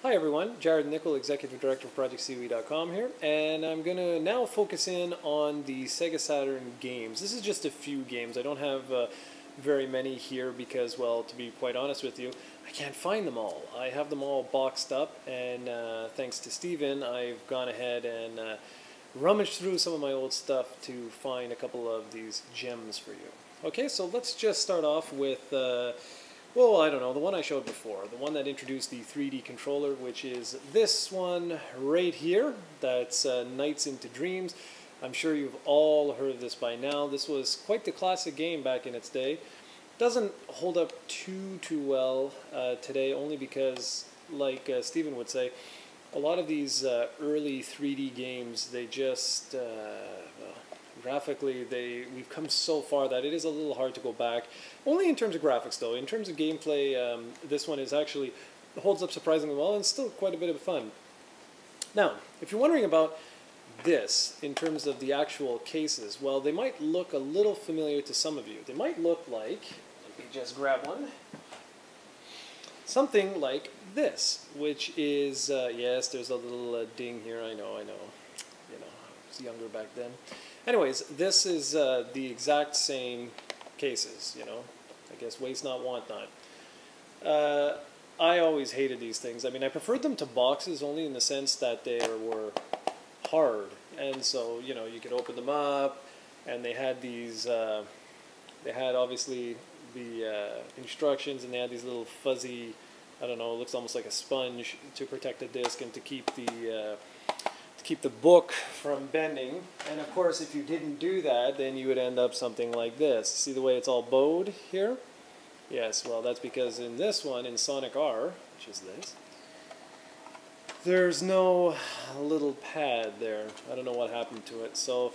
Hi everyone, Jarrod Nickel, Executive Director of ProjectCoe.com here, and I'm going to now focus in on the Sega Saturn games. This is just a few games. I don't have very many here because, well, to be quite honest with you, I can't find them all. I have them all boxed up, and thanks to Steven, I've gone ahead and rummaged through some of my old stuff to find a couple of these gems for you. Okay, so let's just start off with well, I don't know, the one I showed before, the one that introduced the 3D controller, which is this one right here. That's Nights into Dreams. I'm sure you've all heard of this by now. This was quite the classic game back in its day. Doesn't hold up too well today, only because, like Steven would say, a lot of these early 3D games, they just, graphically, we've come so far that it is a little hard to go back. Only in terms of graphics, though. In terms of gameplay, this one is actually holds up surprisingly well and still quite a bit of fun. Now, if you're wondering about this in terms of the actual cases, well, they might look a little familiar to some of you. They might look like, let me just grab one, something like this, which is, yes, there's a little ding here, I know, you know, I was younger back then. Anyways, this is the exact same cases, you know, I guess waste not, want not. I always hated these things. I mean, I preferred them to boxes only in the sense that they were hard, and so, you know, you could open them up, and they had these, they had obviously the instructions, and they had these little fuzzy, I don't know, it looks almost like a sponge to protect the disc and to keep the book from bending. And of course, if you didn't do that, then you would end up something like this. See the way it's all bowed here? Yes, well, that's because in this one, in Sonic R, which is this, there's no little pad there. I don't know what happened to it. So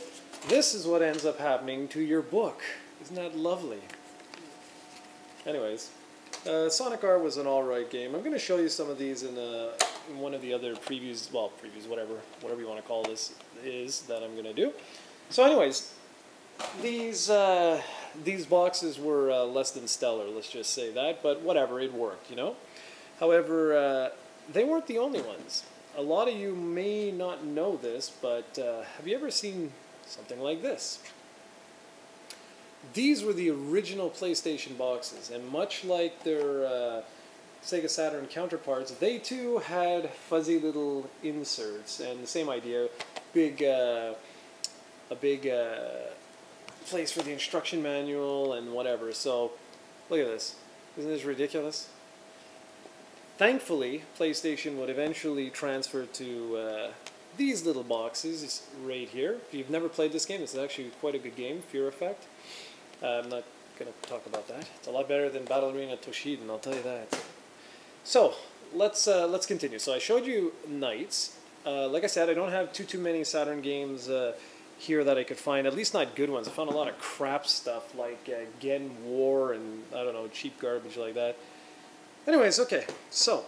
this is what ends up happening to your book. Isn't that lovely? Anyways, Sonic R was an alright game. I'm going to show you some of these in one of the other previews, well, whatever you want to call this is that I'm going to do. So anyways, these boxes were less than stellar, let's just say that, but whatever, it worked, you know. However, they weren't the only ones. A lot of you may not know this, but have you ever seen something like this? These were the original PlayStation boxes, and much like their Sega Saturn counterparts, they too had fuzzy little inserts, and the same idea, a big place for the instruction manual and whatever. So, look at this. Isn't this ridiculous? Thankfully, PlayStation would eventually transfer to these little boxes right here. If you've never played this game, this is actually quite a good game, Fear Effect. I'm not going to talk about that. It's a lot better than Battle Arena Toshiden, I'll tell you that. So, let's continue. So I showed you Nights. Like I said, I don't have too many Saturn games here that I could find, at least not good ones. I found a lot of crap stuff like Gen War and, I don't know, cheap garbage like that. Anyways, okay, so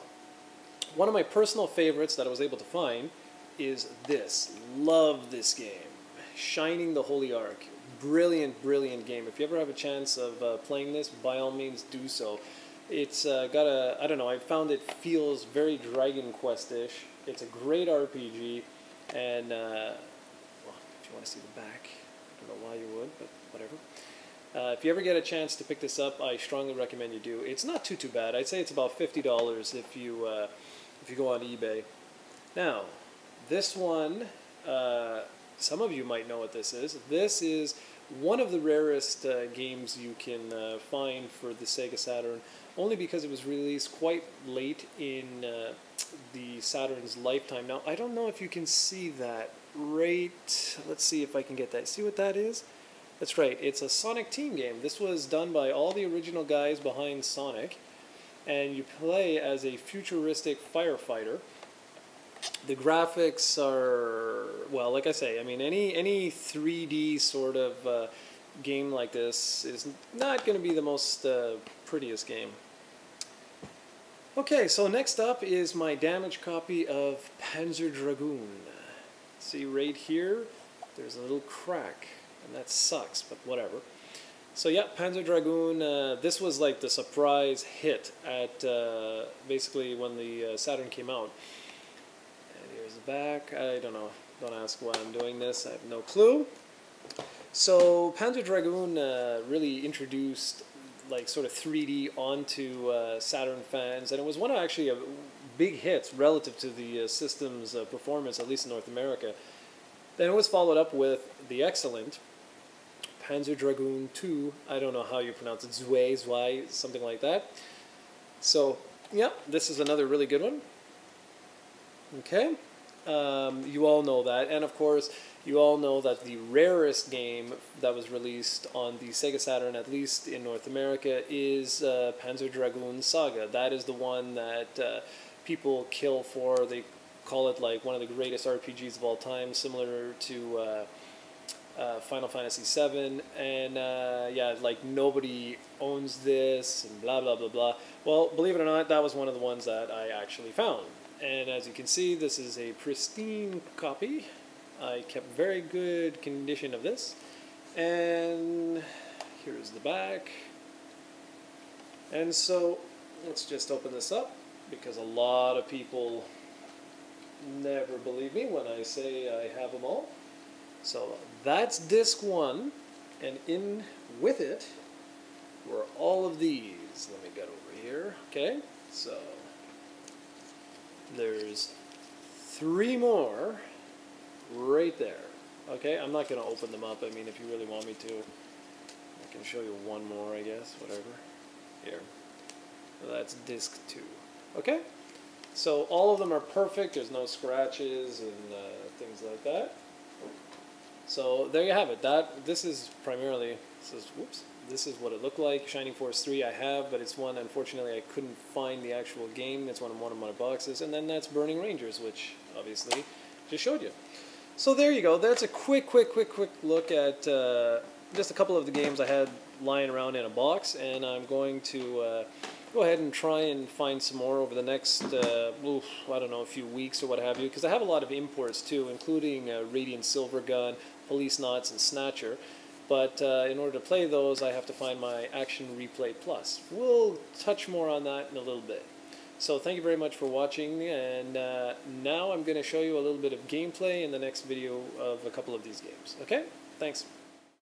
one of my personal favorites that I was able to find is this. Love this game. Shining the Holy Ark. Brilliant, brilliant game. If you ever have a chance of playing this, by all means do so. It's got a, I don't know, I found it feels very Dragon Quest-ish. It's a great RPG, and, well, if you want to see the back, I don't know why you would, but whatever. If you ever get a chance to pick this up, I strongly recommend you do. It's not too bad. I'd say it's about $50 if you go on eBay. Now, this one, some of you might know what this is. This is one of the rarest games you can find for the Sega Saturn, only because it was released quite late in the Saturn's lifetime. Now, I don't know if you can see that right. Let's see if I can get that. See what that is? That's right. It's a Sonic Team game. This was done by all the original guys behind Sonic, and you play as a futuristic firefighter. The graphics are, well, like I say, I mean, any 3D sort of game like this is not going to be the most prettiest game. Okay, so next up is my damaged copy of Panzer Dragoon. See right here, there's a little crack, and that sucks, but whatever. So yeah, Panzer Dragoon, this was like the surprise hit at basically when the Saturn came out. And here's the back. I don't know. Don't ask why I'm doing this. I have no clue. So Panzer Dragoon really introduced like sort of 3D onto Saturn fans, and it was one of actually big hits relative to the system's performance, at least in North America. Then it was followed up with the excellent Panzer Dragoon 2. I don't know how you pronounce it, Zwei, something like that. So yeah, this is another really good one. Okay, you all know that, and of course you all know that the rarest game that was released on the Sega Saturn, at least in North America, is Panzer Dragoon Saga. That is the one that people kill for. They call it like one of the greatest RPGs of all time, similar to Final Fantasy VII, and yeah, like nobody owns this, and blah blah blah blah. Well, believe it or not, that was one of the ones that I actually found. And as you can see, this is a pristine copy. I kept very good condition of this. And here's the back. And so let's just open this up, because a lot of people never believe me when I say I have them all. So that's disc 1, and in with it were all of these. Let me get over here. Okay, so there's 3 more right there. Okay, I'm not going to open them up. I mean, if you really want me to, I can show you one more, I guess, whatever. Here. So that's disc 2. Okay, so all of them are perfect. There's no scratches and things like that. So there you have it. This is primarily, this is what it looked like. Shining Force 3 I have, but it's one, unfortunately, I couldn't find the actual game. It's one of my boxes. And then that's Burning Rangers, which obviously just showed you. So there you go. That's a quick look at just a couple of the games I had lying around in a box, and I'm going to go ahead and try and find some more over the next, I don't know, a few weeks or what have you, because I have a lot of imports too, including Radiant Silvergun, Police Knots, and Snatcher. But in order to play those, I have to find my Action Replay Plus. We'll touch more on that in a little bit. So thank you very much for watching, and now I'm going to show you a little bit of gameplay in the next video of a couple of these games. Okay? Thanks.